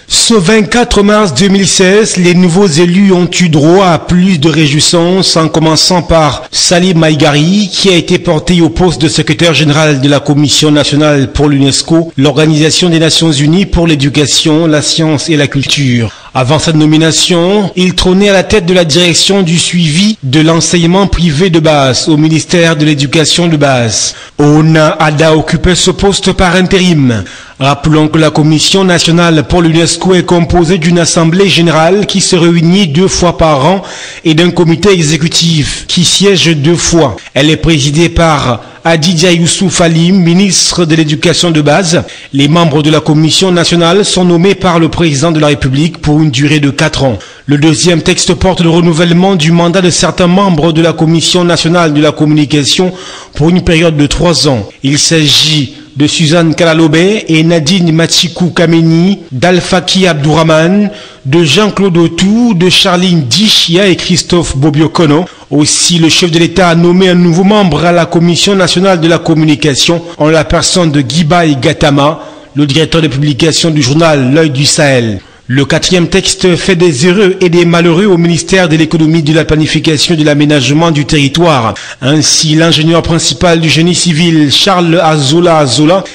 Ce 24 mars 2016, les nouveaux élus ont eu droit à plus de réjouissances, en commençant par Salim Maïgari, qui a été porté au poste de secrétaire général de la Commission nationale pour l'UNESCO, l'Organisation des Nations Unies pour l'éducation, la science et la culture. Avant sa nomination, il trônait à la tête de la direction du suivi de l'enseignement privé de base au ministère de l'Éducation de base. Ona Ada occupait ce poste par intérim. Rappelons que la Commission nationale pour l'UNESCO est composée d'une assemblée générale qui se réunit 2 fois par an et d'un comité exécutif qui siège 2 fois. Elle est présidée par Adidja Youssouf Alim, ministre de l'Éducation de base. Les membres de la Commission nationale sont nommés par le président de la République pour une durée de 4 ans. Le deuxième texte porte le renouvellement du mandat de certains membres de la Commission nationale de la communication pour une période de 3 ans. Il s'agit de Suzanne Kalalobé et Nadine Machikou Kameni, d'Alfaki Abdourahman, de Jean-Claude Autou, de Charline Dichia et Christophe Bobiokono. Aussi, le chef de l'État a nommé un nouveau membre à la Commission nationale de la communication en la personne de Guibaï Gatama, le directeur de publication du journal L'Œil du Sahel. Le 4e texte fait des heureux et des malheureux au ministère de l'économie, de la planification et de l'aménagement du territoire. Ainsi, l'ingénieur principal du génie civil, Charles Azola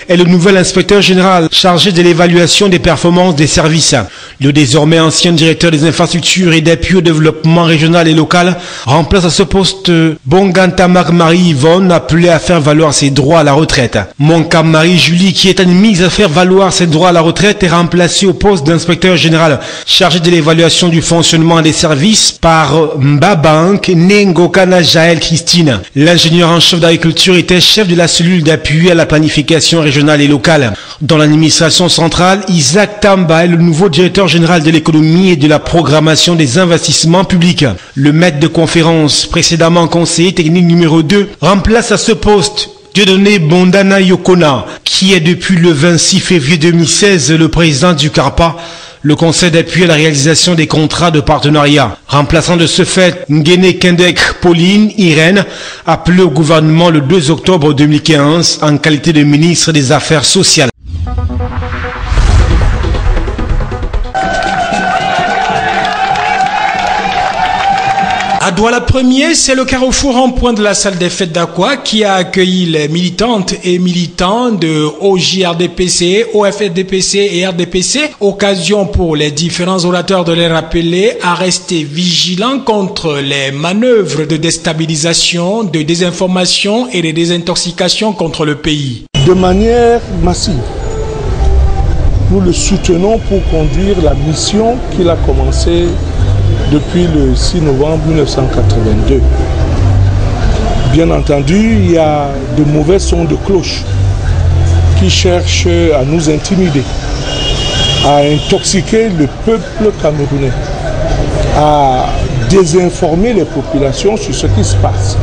est le nouvel inspecteur général chargé de l'évaluation des performances des services. Le désormais ancien directeur des infrastructures et d'appui au développement régional et local remplace à ce poste Bongantamar Marie-Yvonne, appelée à faire valoir ses droits à la retraite. Monkam Marie-Julie, qui est admise à faire valoir ses droits à la retraite, est remplacée au poste d'inspecteur général chargé de l'évaluation du fonctionnement des services par Mbabank Nengokana Jaël Christine. L'ingénieur en chef d'agriculture était chef de la cellule d'appui à la planification régionale et locale. Dans l'administration centrale, Isaac Tamba est le nouveau directeur général de l'économie et de la programmation des investissements publics. Le maître de conférence, précédemment conseiller technique numéro 2, remplace à ce poste Dieudonné Bondana Yokona, qui est depuis le 26 février 2016 le président du CARPA, le conseil d'appui à la réalisation des contrats de partenariat. Remplaçant de ce fait Ngene Kendek Pauline Irène, appelée au gouvernement le 2 octobre 2015 en qualité de ministre des Affaires sociales. À Douala Premier, c'est le carrefour en point de la salle des fêtes d'Aqua qui a accueilli les militantes et militants de OJRDPC, OFDPC et RDPC. Occasion pour les différents orateurs de les rappeler à rester vigilants contre les manœuvres de déstabilisation, de désinformation et de désintoxication contre le pays. De manière massive, nous le soutenons pour conduire la mission qu'il a commencée depuis le 6 novembre 1982. Bien entendu, il y a de mauvais sons de cloche qui cherchent à nous intimider, à intoxiquer le peuple camerounais, à désinformer les populations sur ce qui se passe.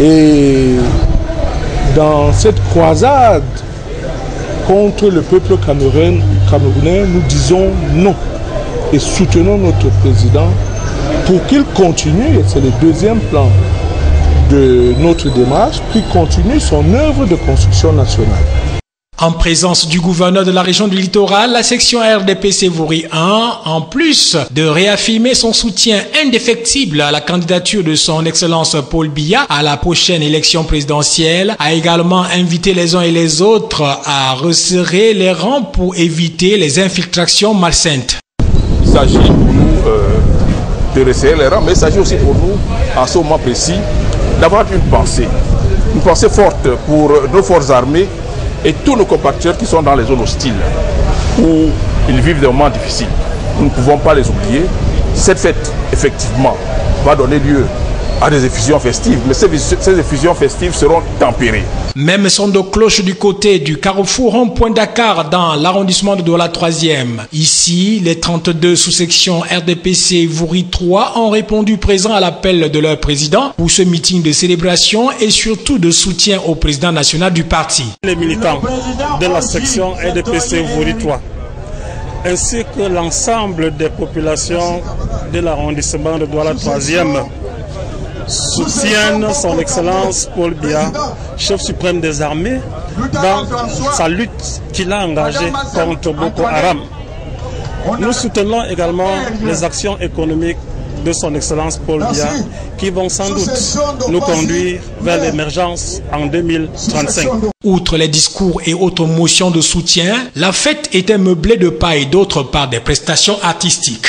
Et dans cette croisade contre le peuple camerounais, nous disons non. Et soutenons notre président pour qu'il continue, et c'est le deuxième plan de notre démarche, qu'il continue son œuvre de construction nationale. En présence du gouverneur de la région du littoral, la section RDPC Vouri 1, en plus de réaffirmer son soutien indéfectible à la candidature de son Excellence Paul Biya à la prochaine élection présidentielle, a également invité les uns et les autres à resserrer les rangs pour éviter les infiltrations malsaines. Il s'agit pour nous de resserrer les rangs, mais il s'agit aussi pour nous, en ce moment précis, d'avoir une pensée forte pour nos forces armées et tous nos compatriotes qui sont dans les zones hostiles, où ils vivent des moments difficiles. Nous ne pouvons pas les oublier. Cette fête, effectivement, va donner lieu à des effusions festives, mais ces effusions festives seront tempérées. Même son de cloche du côté du carrefour rond-point Dakar dans l'arrondissement de Douala 3e. Ici, les 32 sous-sections RDPC Vouri 3 ont répondu présent à l'appel de leur président pour ce meeting de célébration et surtout de soutien au président national du parti. Les militants de la section RDPC Vouri 3 ainsi que l'ensemble des populations de l'arrondissement de Douala 3e soutiennent son Excellence Paul Biya, chef suprême des armées, dans sa lutte qu'il a engagée contre Boko Haram. Nous soutenons également les actions économiques de son Excellence Paul Biya qui vont sans doute nous conduire vers l'émergence en 2035. Outre les discours et autres motions de soutien, la fête était meublée de part et d'autre par des prestations artistiques.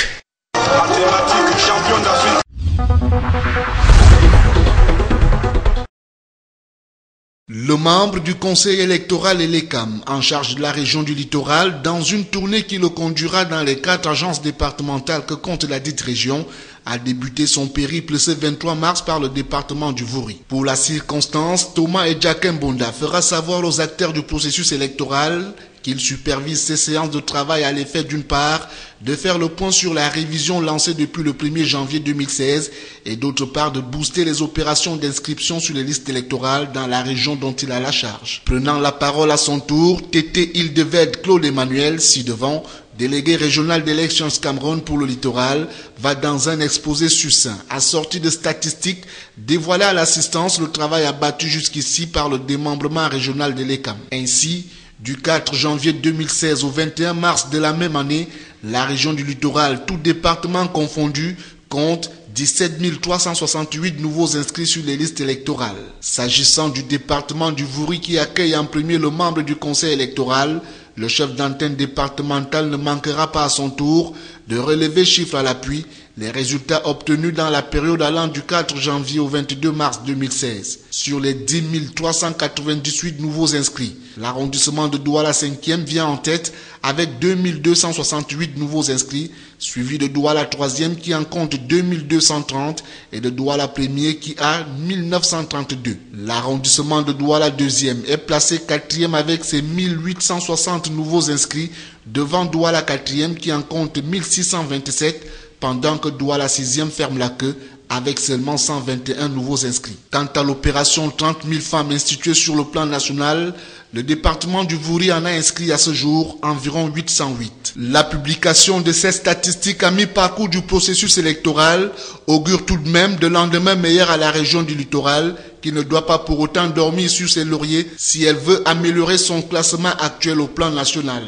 Le membre du conseil électoral Elekam, en charge de la région du littoral, dans une tournée qui le conduira dans les 4 agences départementales que compte la dite région, a débuté son périple ce 23 mars par le département du Vouri. Pour la circonstance, Thomas Edjakembonda fera savoir aux acteurs du processus électoral qu'il supervise ces séances de travail à l'effet d'une part de faire le point sur la révision lancée depuis le 1er janvier 2016 et d'autre part de booster les opérations d'inscription sur les listes électorales dans la région dont il a la charge. Prenant la parole à son tour, Tété Ildeved Claude Emmanuel, ci-devant, délégué régional d'Elections Cameroun pour le littoral, va dans un exposé succinct, assorti de statistiques, dévoiler à l'assistance le travail abattu jusqu'ici par le démembrement régional de l'ECAM. Ainsi, du 4 janvier 2016 au 21 mars de la même année, la région du littoral, tout département confondu, compte 17 368 nouveaux inscrits sur les listes électorales. S'agissant du département du Vouri qui accueille en premier le membre du conseil électoral, le chef d'antenne départemental ne manquera pas à son tour de relever chiffres à l'appui les résultats obtenus dans la période allant du 4 janvier au 22 mars 2016. Sur les 10 398 nouveaux inscrits, l'arrondissement de Douala 5e vient en tête avec 2268 nouveaux inscrits, suivi de Douala 3e qui en compte 2230 et de Douala 1er qui a 1932. L'arrondissement de Douala 2e est placé 4e avec ses 1860 nouveaux inscrits devant Douala 4e qui en compte 1627, pendant que Douala 6e ferme la queue avec seulement 121 nouveaux inscrits. Quant à l'opération 30 000 femmes instituée sur le plan national, le département du Vouri en a inscrit à ce jour environ 808. La publication de ces statistiques à mi-parcours du processus électoral augure tout de même de lendemain meilleur à la région du littoral qui ne doit pas pour autant dormir sur ses lauriers si elle veut améliorer son classement actuel au plan national.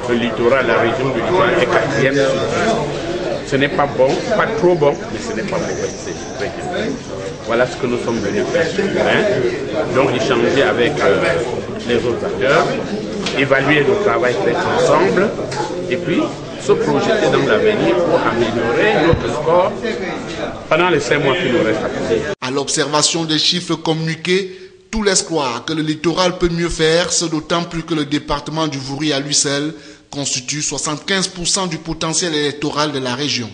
Le littoral, la région du littoral est 4e. Ce n'est pas bon, pas trop bon, mais ce n'est pas bon. C'est très bien. Voilà ce que nous sommes venus faire sur le terrain. Donc échanger avec les autres acteurs, évaluer le travail fait ensemble et puis se projeter dans l'avenir pour améliorer notre score pendant les 5 mois qui nous restent à passer. À l'observation des chiffres communiqués, tout laisse croire que le littoral peut mieux faire, ce d'autant plus que le département du Vouri à lui seul constitue 75% du potentiel électoral de la région.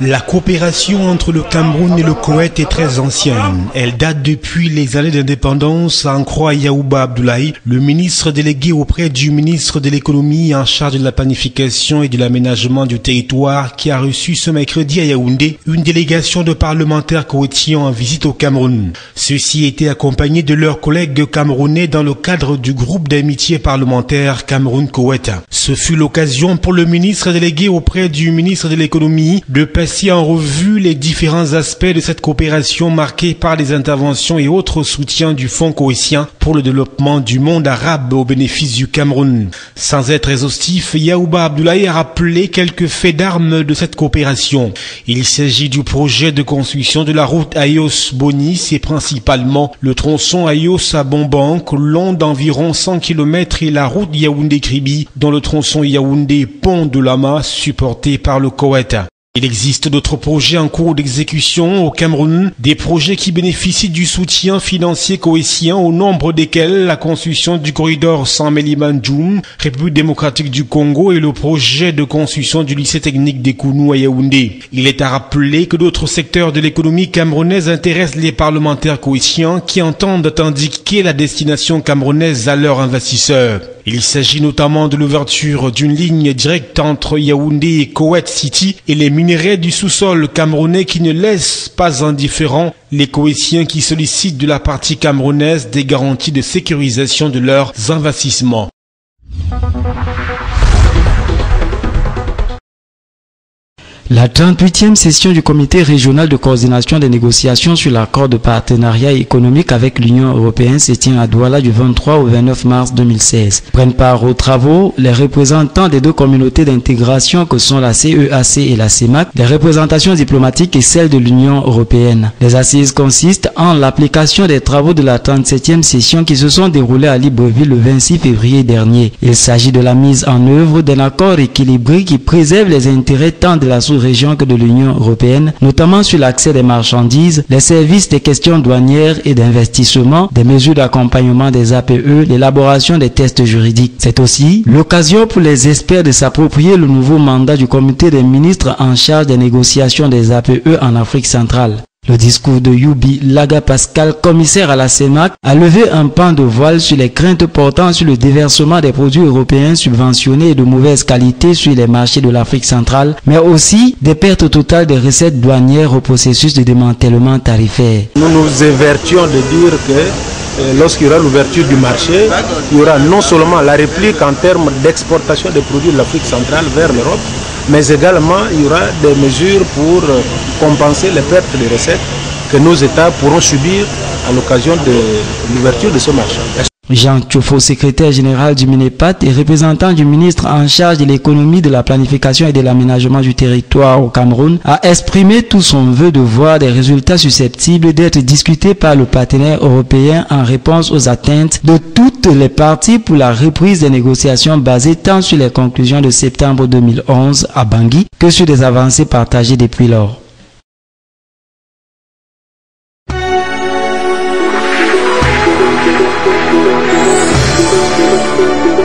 La coopération entre le Cameroun et le Koweït est très ancienne. Elle date depuis les années d'indépendance, en croit Yaouba Abdoulaye, le ministre délégué auprès du ministre de l'économie en charge de la planification et de l'aménagement du territoire qui a reçu ce mercredi à Yaoundé une délégation de parlementaires koweïtiens en visite au Cameroun. Ceux-ci étaient accompagnés de leurs collègues camerounais dans le cadre du groupe d'amitié parlementaire Cameroun-Koweït. Ce fut l'occasion pour le ministre délégué auprès du ministre de l'économie de passer en revue les différents aspects de cette coopération marquée par les interventions et autres soutiens du Fonds koweïtien pour le développement du monde arabe au bénéfice du Cameroun. Sans être exhaustif, Yaouba Abdoulaye a rappelé quelques faits d'armes de cette coopération. Il s'agit du projet de construction de la route Ayos-Bonis et principalement le tronçon Ayos à Bombank, long d'environ 100 km et la route Yaoundé-Kribi, dont le tronçon Yaoundé-Pont de Lama, supporté par le Koweït. Il existe d'autres projets en cours d'exécution au Cameroun, des projets qui bénéficient du soutien financier koweïtien, au nombre desquels la construction du corridor Saint-Méliman-Djoum, République démocratique du Congo, et le projet de construction du lycée technique des Kounou à Yaoundé. Il est à rappeler que d'autres secteurs de l'économie camerounaise intéressent les parlementaires koweïtiens qui entendent indiquer la destination camerounaise à leurs investisseurs. Il s'agit notamment de l'ouverture d'une ligne directe entre Yaoundé et Koweït City et les minerais du sous-sol camerounais qui ne laissent pas indifférents les Koweïtiens qui sollicitent de la partie camerounaise des garanties de sécurisation de leurs investissements. La 38e session du comité régional de coordination des négociations sur l'accord de partenariat économique avec l'Union européenne se tient à Douala du 23 au 29 mars 2016. Prennent part aux travaux les représentants des deux communautés d'intégration que sont la CEAC et la CEMAC, les représentations diplomatiques et celles de l'Union européenne. Les assises consistent en l'application des travaux de la 37e session qui se sont déroulées à Libreville le 26 février dernier. Il s'agit de la mise en œuvre d'un accord équilibré qui préserve les intérêts tant de la sous-région que de l'Union européenne, notamment sur l'accès des marchandises, les services des questions douanières et d'investissement, des mesures d'accompagnement des APE, l'élaboration des tests juridiques. C'est aussi l'occasion pour les experts de s'approprier le nouveau mandat du comité des ministres en charge des négociations des APE en Afrique centrale. Le discours de Youbi Laga Pascal, commissaire à la CEMAC, a levé un pan de voile sur les craintes portant sur le déversement des produits européens subventionnés et de mauvaise qualité sur les marchés de l'Afrique centrale, mais aussi des pertes totales des recettes douanières au processus de démantèlement tarifaire. Nous nous évertions de dire que lorsqu'il y aura l'ouverture du marché, il y aura non seulement la réplique en termes d'exportation des produits de l'Afrique centrale vers l'Europe, mais également il y aura des mesures pour compenser les pertes de recettes que nos États pourront subir à l'occasion de l'ouverture de ce marché. Jean Tchofo, secrétaire général du MINEPAT et représentant du ministre en charge de l'économie, de la planification et de l'aménagement du territoire au Cameroun, a exprimé tout son vœu de voir des résultats susceptibles d'être discutés par le partenaire européen en réponse aux atteintes de toutes les parties pour la reprise des négociations basées tant sur les conclusions de septembre 2011 à Bangui que sur des avancées partagées depuis lors. Thank you.